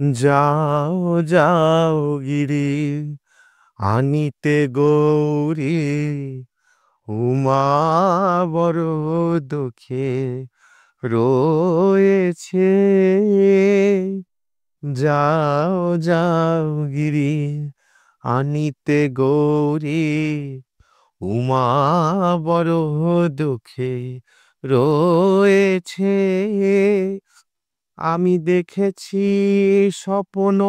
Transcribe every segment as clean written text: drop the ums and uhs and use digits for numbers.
যাও যাও গিরি আনিতে গৌরী উমা বড় দুঃখে রয়েছে। যাও যাও গিরি আনিতে গৌরী উমা বড় দুঃখে রয়েছে। আমি দেখেছি স্বপ্ন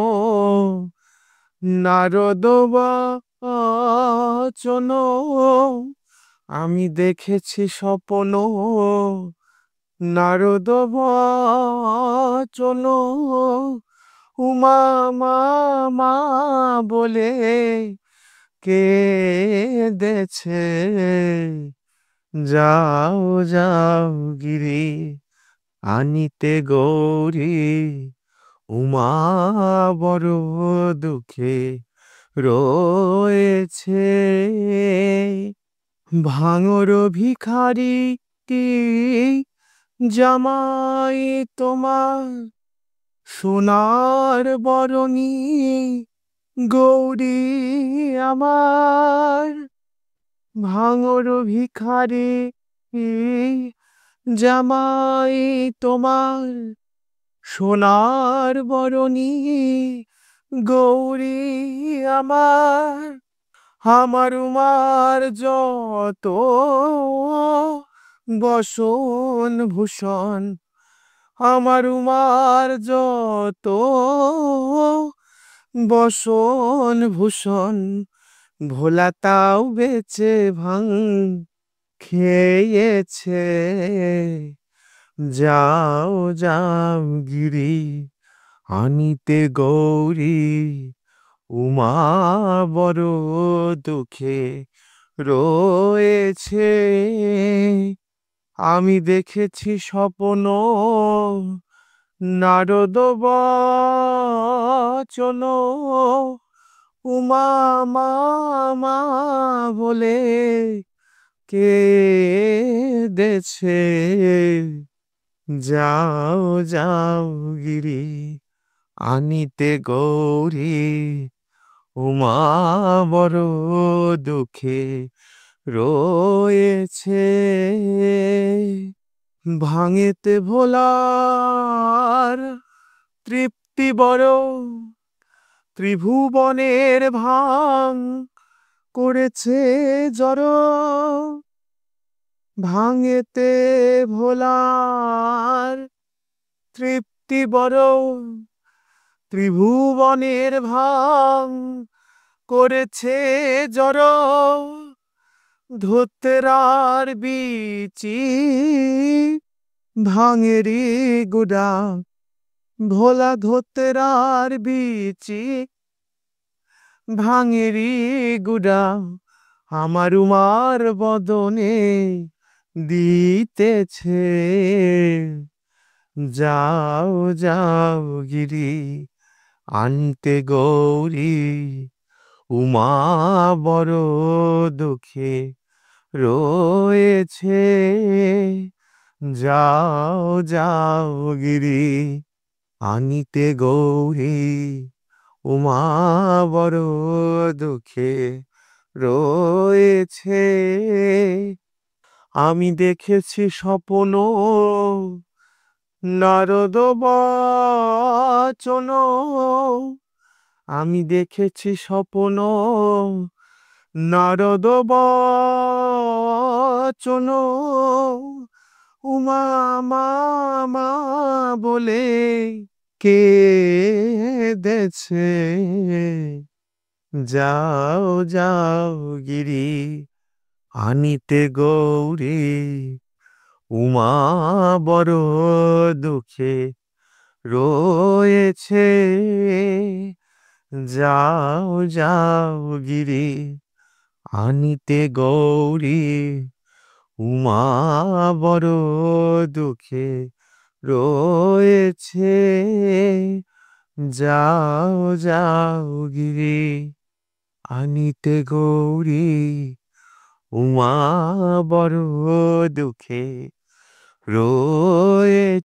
নারদ বচন, আমি দেখেছি স্বপ্ন নারদ বচন, উমা মা মা বলে কেঁদেছে। যাও যাও গিরি আনিতে গৌরী উমা বড় দুঃখে রয়েছে। ভাঙর ভিখারি কি জামাই তোমার সোনার বরণী গৌরী আমার। ভাঙর ভিখারি কি জামাই তোমার সোনার বরণী গৌরী আমার। আমার উমার যত বসন ভূষণ, আমার উমার যত বসন ভূষণ, ভোলা তাও বেচে ভাঙ খেয়েছে। যাও যাও গিরি আনিতে গৌরী উমা বড় দুঃখে রয়েছে। আমি দেখেছি স্বপ্ন নারদ বচন, উমা মা মা বলে কেঁদেছে। যাও যাও গিরি আনিতে গৌরী উমা বড় দুঃখে রয়েছে। ভাঙেতে ভোলার তৃপ্তি বড়, ত্রিভুবনের ভাঙ করেছে জড়। ভাঙেতে ভোলার তৃপ্তি বড়, ত্রিভুবনের ভাঙ করেছে জড়। ধোতেরার বিচি ভাঙেরি গুড়া, ভোলা ধোতেরার বিচি ভাঙেরি গুড়া আমার উমার বদনে দিতেছে। যাও যাও গিরি আনতে গৌরী উমা বড় দুঃখে রয়েছে। যাও যাও গিরি আনিতে গৌরী উমা বড় দুঃখে রয়েছে। আমি দেখেছি স্বপ্ন নারদ বচন, আমি দেখেছি স্বপ্ন নারদ বচন, উমা মা মা বলে কেঁদেছে। যাও যাও গিরি আনিতে গৌরী উমা বড় দুঃখে রয়েছে। যাও যাও গিরি আনিতে গৌরী উমা বড় দুঃখে রয়েছে। যাও যাও গিরি আনিতে গৌরী উমা বড় দুঃখে রয়েছে।